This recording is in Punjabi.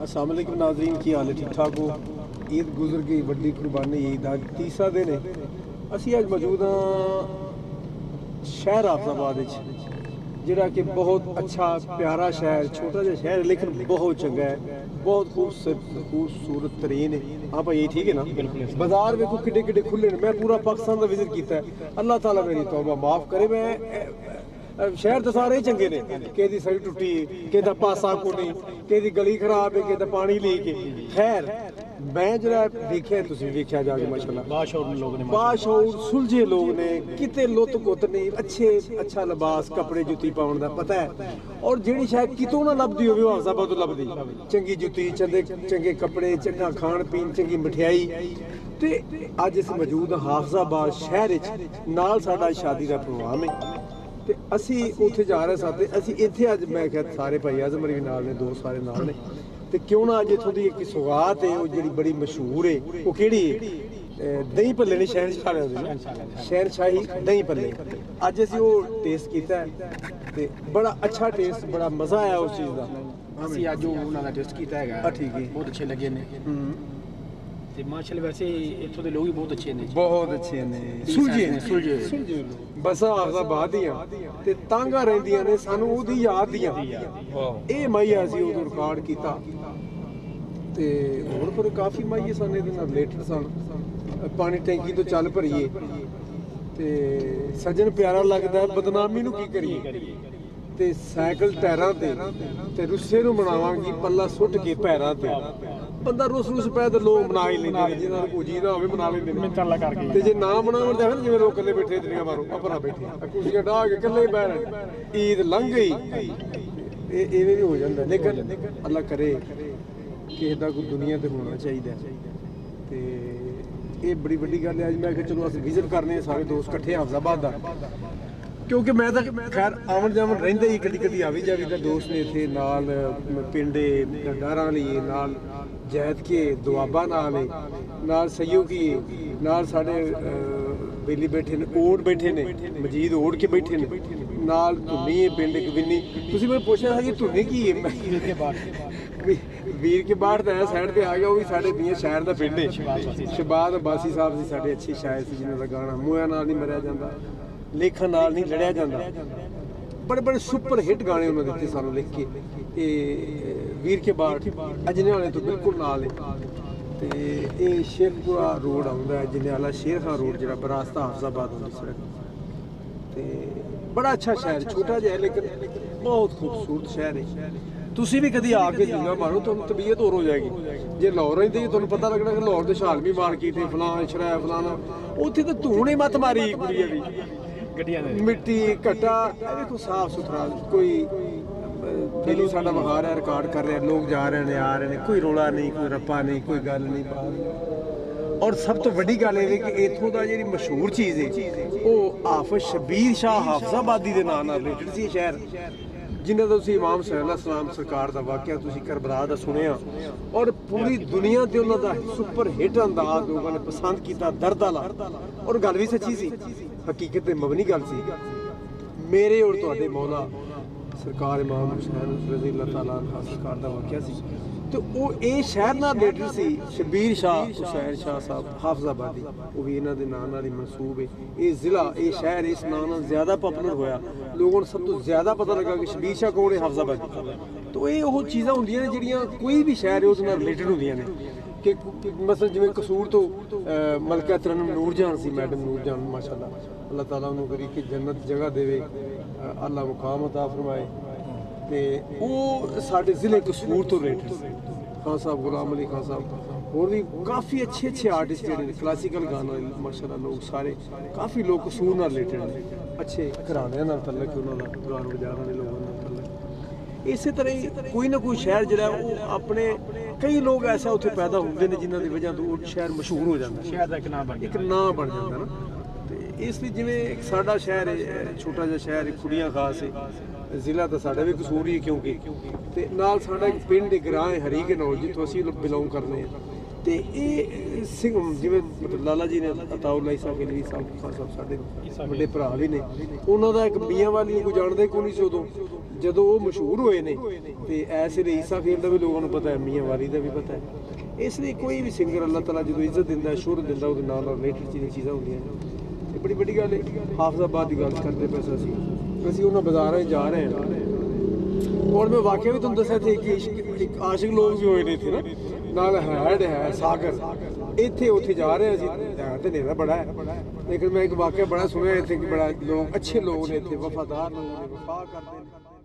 अस्सलाम वालेकुम नाज़रीन, की हाल है? ठीक ठाक हो? ईद गुजर गई, वड्डी कुर्बानी ईद अज तीसरा दिन है। असी अज मौजूद हाँ शहर हाफजाबाद जिहड़ा कि बहुत अच्छा प्यारा शहर, छोटा जिहा शहर है लेकिन बहुत चंगा है, बहुत खूबसूरत तरीन है। हाँ भाई, ठीक है ना? बाजार देखो किड्डे किड्डे खुले ने। मैं पूरा पाकिस्तान का विजिट किया है। अल्लाह ताला मेरी तौबा माफ़ करे। मैं शहर तो सारे ही चंगे ने, कि सड़ी टुटी, कि पासा कोनी, कि गली खराब है, कि पानी लीक है। खैर मैं जरा देखिया, तुसीं देखिया जाके माशाल्लाह बाशऊर लोग ने, बाशऊर सुलझे लोग ने, किते लुत गुत नहीं, अच्छा लिबास कपड़े जुत्ती पाउण दा पता है। और जिहड़ी शायद कितों ना लभदी होवे ओह हाफजाबाद तो लभदी, चंगी जुत्ती, चंगे कपड़े, चंगा खाण पीण, चंगी मठियाई। ते अज असीं मौजूद हाफजाबाद शहर विच, नाल साडा शादी दा प्रोग्राम है ते असी उत्थे जा रहे सां। ते असी इत्थे अज मैं क्या सारे भाई आज़म भी नाल ने, दोस्त सारे नाल ने, ते क्यों ना अज इत्थों दी एक सौगात है, वो जिहड़ी बड़ी मशहूर है, वो किहड़ी है? दही भल्ले ने, शहनशाही दही भल्ले। अज असी वो टेस्ट कीता है ते बड़ा अच्छा टेस्ट, बड़ा मज़ा आया उस चीज़ का। ਅਸੀਂ ਅੱਜ ਉਹਨਾਂ ਦਾ ਟੈਸਟ ਕੀਤਾ ਹੈਗਾ, ठीक है, ਬਹੁਤ ਅੱਛੇ ਲੱਗੇ ਨੇ ਤੇ ਮਾਸ਼ਾਅੱਲਾ। ਵੈਸੇ ਇੱਥੋਂ ਦੇ ਲੋਕ ਵੀ ਬਹੁਤ ਅੱਛੇ ਨੇ, बहुत अच्छे ने, सुलझे बस हाफजाबाद दियां ते तांगा रहिंदियां ने सानू ओदी याद दियां। ਇਹ ਮਾਈਆ ਅਸੀਂ ਉਦੋਂ ਰਿਕਾਰਡ ਕੀਤਾ ਤੇ ਹੋਰ ਪਰ ਕਾਫੀ ਮਾਈਏ ਸਾਨੂੰ ਇਹਦੇ ਨਾਲ ਰਿਲੇਟਡ ਸਨ। ਪਾਣੀ ਟੈਂਕੀ ਤੋਂ ਚੱਲ ਭਰੀਏ ਤੇ ਸੱਜਣ ਪਿਆਰਾ ਲੱਗਦਾ, ਬਦਨਾਮੀ ਨੂੰ ਕੀ ਕਰੀਏ। ਤੇ ਸਾਈਕਲ ਟਾਇਰਾਂ ਤੇ ਰੁੱਸੇ ਨੂੰ ਮਨਾਵਾਂਗੀ ਪੱਲਾ ਸੁੱਟ ਕੇ ਪੈਰਾਂ ਤੇ। ਬੰਦਾ ਰੁੱਸ ਪੈ ਤੇ ਲੋਕ ਮਨਾ ਹੀ ਲੈਂਦੇ ਨੇ, ਜਿਹਨਾਂ ਨੂੰ ਕੁਜੀ ਨਾ ਹੋਵੇ ਮਨਾ ਲੈਂਦੇ ਨੇ ਮਿੰਤਾਂ ਕਰਕੇ। ਤੇ ਜੇ ਨਾ ਮਨਾਵਣ ਤਾਂ ਫਿਰ ਜਿਵੇਂ ਲੋਕ ਇਕੱਲੇ ਬੈਠੇ ਦੁਨੀਆ ਮਾਰੋ ਆਪਣਾ ਬੈਠੇ ਕੁਰਸੀਆਂ ਢਾਹ ਕੇ ਇਕੱਲੇ ਬਹਿਣ। ਈਦ ਲੰਘ ਗਈ, ਇਹ ਇਵੇਂ ਵੀ ਹੋ ਜਾਂਦਾ। ਲੇਕਿਨ ਅੱਲਾ ਕਰੇ ਕਿ ਇਹਦਾ ਕੋਈ ਦੁਨੀਆ ਤੇ ਹੋਣਾ ਚਾਹੀਦਾ। ਤੇ ਇਹ ਬੜੀ ਵੱਡੀ ਗੱਲ ਹੈ। ਅੱਜ ਮੈਂ ਕਿਹਾ ਚਲੋ ਅਸੀਂ ਵਿਜ਼ਿਟ ਕਰਨੇ ਆ ਸਾਰੇ ਦੋਸਤ ਇਕੱਠੇ ਹਾਫਜ਼ਾਬਾਦ ਦਾ, ਕਿਉਂਕਿ ਮੈਂ ਤਾਂ ਖੈਰ ਆਵਣ ਜਾਵਣ ਰਹਿੰਦਾ ਹੀ, ਕਦੀ ਕਦੀ ਆਵੀ ਜਾਵੀ ਦਾ ਦੋਸਤ ਨੇ ਇੱਥੇ ਨਾਲ, ਪਿੰਡੇ ਡਾਰਾਂ ਵਾਲੀ ਨਾਲ, ਜੈਦ ਕੇ ਦੁਆਬਾ ਨਾਲ ਸਈਓ ਕੀ ਨਾਲ, ਸਾਡੇ ਬੇਲੀ ਬੈਠੇ ਨੇ, ਓੜ ਬੈਠੇ ਨੇ, ਮਜੀਦ ਓੜ ਕੇ ਬੈਠੇ ਨੇ ਨਾਲ, ਧੁੰਨੀ ਹੈ ਪਿੰਡ ਕਵਿੰਨੀ। ਤੁਸੀਂ ਮੈਨੂੰ ਪੁੱਛਿਆ ਸੀ ਧੁੰਨੀ ਕੀ ਹੈ? ਵੀਰ ਕੇ ਬਾੜ ਦਾ ਸਾਈਡ ਤੇ ਆ ਗਿਆ, ਉਹ ਵੀ ਸਾਡੇ ਦੀਆਂ ਸ਼ਾਇਰ ਦਾ ਪਿੰਡ ਹੈ। ਸ਼ਬਾਦ ਅਬਾਸੀ ਸਾਹਿਬ ਸੀ ਸਾਡੇ ਅੱਛੇ ਸ਼ਾਇਰ ਸੀ, ਜਿਨ੍ਹਾਂ ਦਾ ਗਾਣਾ ਮੂਹਿਆਂ ਨਾਲ ਨਹੀਂ ਮਰਿਆ ਜਾਂਦਾ, ਲੇਖਣ ਨਾਲ ਨਹੀਂ ਲੜਿਆ ਜਾਂਦਾ। ਬੜੇ ਸੁਪਰ ਹਿੱਟ ਗਾਣੇ ਉਹਨਾਂ ਦਿੱਤੇ ਸਾਨੂੰ ਲਿਖ ਕੇ। ਇਹ ਵੀਰ ਕੇ ਬਾੜ ਅਜਨੇ ਵਾਲੇ ਤੋਂ ਬਿਲਕੁਲ ਨਾਲ ਹੈ। ਤੇ ਇਹ ਸ਼ੇਖਪੁਰਾ ਰੋਡ ਆਉਂਦਾ ਹੈ, ਜਨਿਆਲਾ ਸ਼ੇਰ ਖਾਂ ਰੋਡ, ਜਿਹੜਾ ਬਰਾਸਤਾ ਹਾਫਜ਼ਾਬਾਦ ਦੀ ਸੜਕ। ਤੇ ਬੜਾ ਅੱਛਾ ਸ਼ਹਿਰ, ਛੋਟਾ ਜਿਹਾ ਲੇਕਿਨ ਬਹੁਤ ਖੂਬਸੂਰਤ ਸ਼ਹਿਰ ਹੈ। ਤੁਸੀਂ ਵੀ ਕਦੀ ਆ ਕੇ ਜੂਗਾ ਮਾਰੋ, ਤੁਹਾਨੂੰ ਤਬੀਅਤ ਹੋਰ ਹੋ ਜਾਏਗੀ। ਜੇ ਲਾਹੌਰ ਰਹਿੰਦੇ ਤੁਹਾਨੂੰ ਪਤਾ ਲੱਗਣਾ ਕਿ ਲਾਹੌਰ ਦੇ ਸ਼ਾਲਮੀ ਮਾਰਕੀਟ ਹੈ, ਫਲਾਂ ਸ਼ਰਾਇਆ ਫਲਾਣਾ, ਉੱਥੇ ਤਾਂ ਧੂਣੇ ਮੱਤ ਮਾਰੀ ਕੁੜੀਆਂ ਦੀ, ਗੱਡੀਆਂ ਦੇ ਮਿੱਟੀ ਘਟਾ। ਇਹ ਦੇਖੋ ਸਾਫ ਸੁਥਰਾ, ਕੋਈ ਦਿਲੋਂ ਸਾਡਾ ਵਿਖਾ ਰਿਹਾ, ਰਿਕਾਰਡ ਕਰ ਰਿਹਾ, ਲੋਕ ਜਾ ਰਹੇ ਨੇ ਆ ਰਹੇ ਨੇ, ਕੋਈ ਰੋਲਾ ਨਹੀਂ, ਕੋਈ ਰੱਪਾ ਨਹੀਂ, ਕੋਈ ਗੱਲ ਨਹੀਂ ਬਾਤ। ਔਰ ਸਭ ਤੋਂ ਵੱਡੀ ਗੱਲ ਇਹ ਕਿ ਇੱਥੋਂ ਦਾ ਜਿਹੜੀ ਮਸ਼ਹੂਰ ਚੀਜ਼ ਹੈ ਉਹ ਹਾਫਿਜ਼ ਸ਼ਬੀਰ ਸ਼ਾਹ ਹਾਫਜ਼ਾਬਾਦੀ ਦੇ ਨਾਂ ਨਾਲ ਰਿਲੇਟਡ ਸੀ। ਸ਼ਹਿਰ ਜਿਨ੍ਹਾਂ ਦਾ ਤੁਸੀਂ ਇਮਾਮ ਸਲਾਮ ਸਰਕਾਰ ਦਾ ਵਾਕਿਆ ਤੁਸੀਂ ਕਰਬਲਾ ਦਾ ਸੁਣਿਆ, ਔਰ ਪੂਰੀ ਦੁਨੀਆ ਤੇ ਉਹਨਾਂ ਦਾ ਸੁਪਰ ਹਿੱਟ ਅੰਦਾਜ਼ ਲੋਕਾਂ ਨੇ ਪਸੰਦ ਕੀਤਾ, ਦਰਦ ਵਾਲਾ। ਔਰ ਗੱਲ ਵੀ ਸੱਚੀ ਸੀ, ਹਕੀਕਤ ਤੇ ਮਬਨੀ ਗੱਲ ਸੀ। ਮੇਰੇ ਔਰ ਤੁਹਾਡੇ ਮੌਲਾ ਸਰਕਾਰ ਇਮਾਮ ਹੁਸੈਨ ਰਜ਼ੀ ਅੱਲਾਹ ਤਾਲਾ ਅਨਹੁ ਸਰਕਾਰ ਦਾ ਵਾਕਿਆ ਸੀ। ਤੇ ਉਹ ਇਹ ਸ਼ਹਿਰ ਨਾਲ ਰਿਲੇਟਡ ਸੀ। ਸ਼ਬੀਰ ਸ਼ਾਹ ਹੁਸੈਨ ਸ਼ਾਹ ਸਾਹਿਬ ਹਾਫਜ਼ਾਬਾਦੀ, ਉਹ ਵੀ ਇਹਨਾਂ ਦੇ ਨਾਂ ਨਾਲ ਹੀ ਮਨਸੂਬ ਹੈ। ਇਹ ਜ਼ਿਲ੍ਹਾ, ਇਹ ਸ਼ਹਿਰ ਇਸ ਨਾਂ ਨਾਲ ਜ਼ਿਆਦਾ ਪਪੂਲਰ ਹੋਇਆ, ਲੋਕਾਂ ਨੂੰ ਸਭ ਤੋਂ ਜ਼ਿਆਦਾ ਪਤਾ ਲੱਗਾ ਕਿ ਸ਼ਬੀਰ ਸ਼ਾਹ ਕੌਣ ਹੈ, ਹਾਫਜ਼ਾਬਾਦੀ। ਤਾਂ ਇਹ ਉਹ ਚੀਜ਼ਾਂ ਹੁੰਦੀਆਂ ਨੇ ਜਿਹੜੀਆਂ ਕੋਈ ਵੀ ਸ਼ਹਿਰ ਹੈ ਉਹਦੇ ਨਾਲ ਰਿਲੇਟਡ ਹੁੰਦੀਆਂ ਨੇ। ਕਿ ਮਸਲ ਜਿਵੇਂ ਕਸੂਰ ਤੋਂ ਮਲਕਾ ਤਰਨਮ ਨੂਰਜਾਨ ਸੀ, ਮੈਡਮ ਨੂਰਜਾਨ, ਮਾਸ਼ਾਅੱਲਾ, ਅੱਲਾਹ ਤਾਲਾ ਉਹਨੂੰ ਕਰੀ ਕਿ ਜੰਨਤ ਜਗ੍ਹਾ ਦੇਵੇ, ਅੱਲਾਹ ਮੁਕਾਮ ਅਤਾ ਫਰਮਾਏ। ਤੇ ਉਹ ਸਾਡੇ ਜ਼ਿਲ੍ਹੇ ਕਸੂਰ ਤੋਂ ਰਿਲੇਟਡ ਸੀ। ਖਾਨ ਸਾਹਿਬ, ਗੁਲਾਮ ਅਲੀ ਖਾਨ ਸਾਹਿਬ, ਹੋਰ ਵੀ ਕਾਫੀ ਅੱਛੇ ਆਰਟਿਸਟ ਜਿਹੜੇ ਨੇ, ਕਲਾਸੀਕਲ ਗਾਣਾ ਮਾਸ਼ਾਅੱਲਾ, ਲੋਕ ਸਾਰੇ ਕਾਫੀ ਲੋਕ ਕਸੂਰ ਨਾਲ ਰਿਲੇਟਡ ਨੇ, ਅੱਛੇ ਘਰਾਣਿਆਂ ਨਾਲ ਤਲਕ ਉਹਨਾਂ ਦਾ, ਗਾਣ ਵਜਾਣ ਵਾਲੇ ਲੋਕਾਂ ਨਾਲ ਤਲਕ। ਇਸੇ ਤਰ੍ਹਾਂ ਹੀ ਕੋਈ ਨਾ ਕੋਈ ਸ਼ਹਿਰ ਜਿਹੜਾ ਉਹ ਆਪਣੇ, ਕਈ ਲੋਕ ਐਸਾ ਉੱਥੇ ਪੈਦਾ ਹੁੰਦੇ ਨੇ ਜਿਨ੍ਹਾਂ ਦੀ ਵਜ੍ਹਾ ਤੋਂ ਉਹ ਸ਼ਹਿਰ ਮਸ਼ਹੂਰ ਹੋ ਜਾਂਦਾ, ਸ਼ਹਿਰ ਦਾ ਇੱਕ ਨਾਂ ਬਣ ਜਾਂਦਾ ਨਾ। ਤੇ ਇਸ ਲਈ ਜਿਵੇਂ ਇੱਕ ਸਾਡਾ ਸ਼ਹਿਰ ਹੈ, ਛੋਟਾ ਜਿਹਾ ਸ਼ਹਿਰ ਹੈ, ਖੁੜੀਆਂ ਖਾਸ ਹੈ, ਜ਼ਿਲ੍ਹਾ ਤਾਂ ਸਾਡਾ ਵੀ ਕਸੂਰ ਹੀ ਹੈ ਕਿਉਂਕਿ, ਤੇ ਨਾਲ ਸਾਡਾ ਇੱਕ ਪਿੰਡ ਗ੍ਰਾਂ ਹੈ ਹਰੀਕੇ ਨੌਲ, ਜਿੱਥੋਂ ਅਸੀਂ ਬਿਲੋਂਗ ਕਰਦੇ ਹਾਂ। ਤੇ ਇਹ ਸਿੰਘ ਜਿਵੇਂ ਮਤਲਬ ਲਾਲਾ ਜੀ ਨੇ ਅਤਾਉੱਲਾ ਈਸਾ ਖਿਲਜੀ ਸਾਹਿਬ ਖਾਨ ਸਾਹਿਬ ਸਾਡੇ ਵੱਡੇ ਭਰਾ ਵੀ ਨੇ, ਉਹਨਾਂ ਦਾ ਇੱਕ ਮੀਆਂ ਵਾਲੀ ਨੂੰ ਕੋਈ ਜਾਣਦਾ ਹੀ ਕੋਈ ਨਹੀਂ ਸੀ ਉਦੋਂ, ਜਦੋਂ ਉਹ ਮਸ਼ਹੂਰ ਹੋਏ ਨੇ ਤੇ ਐਸੇ ਲਈ ਈਸਾ ਖੇਲ ਦਾ ਵੀ ਲੋਕਾਂ ਨੂੰ ਪਤਾ ਹੈ, ਮੀਆਂ ਵਾਲੀ ਦਾ ਵੀ ਪਤਾ ਹੈ। ਇਸ ਲਈ ਕੋਈ ਵੀ ਸਿੰਗਰ ਅੱਲਾਹ ਤਾਲਾ ਜਦੋਂ ਇੱਜ਼ਤ ਦਿੰਦਾ, ਸ਼ੁਹਰਤ ਦਿੰਦਾ, ਉਹਦੇ ਨਾਲ ਰਿਲੇਟਡ ਚੀਜ਼ਾਂ ਹੁੰਦੀਆਂ ਨੇ। ਇਹ ਬੜੀ ਵੱਡੀ ਗੱਲ ਹੈ। ਹਾਫਿਜ਼ਾਬਾਦ ਦੀ ਗੱਲ ਕਰਦੇ ਪਏ ਅਸੀਂ ਉਹਨਾਂ ਬਾਜ਼ਾਰਾਂ 'ਚ ਜਾ ਰਹੇ ਹਾਂ, ਔਰ ਮੈਂ ਵਾਕਿਆ ਵੀ ਤੁਹਾਨੂੰ ਦੱਸਿਆ ਸੀ ਕਿ ਇੱਕ ਆਸ਼ਿਕ ਲੋਕ ਵੀ ਹੋਏ ਨੇ ਇੱਥੇ ਨਾ, ਨਾਲ ਹੈਡ ਹੈ ਸਾਗਰ, ਇੱਥੇ ਉੱਥੇ ਜਾ ਰਹੇ ਅਸੀਂ, ਹੈ ਤੇ ਹਨੇਰਾ ਬੜਾ ਹੈ, ਲੇਕਿਨ ਮੈਂ ਇੱਕ ਵਾਕਿਆ ਬੜਾ ਸੁਣਿਆ ਇੱਥੇ ਕਿ ਬੜਾ ਲੋਕ ਅੱਛੇ ਲੋਕ ਨੇ ਇੱਥੇ, ਵਫਾਦਾਰ ਲੋਕ ਨੇ, ਵਫਾ ਕਰਦੇ ਨੇ।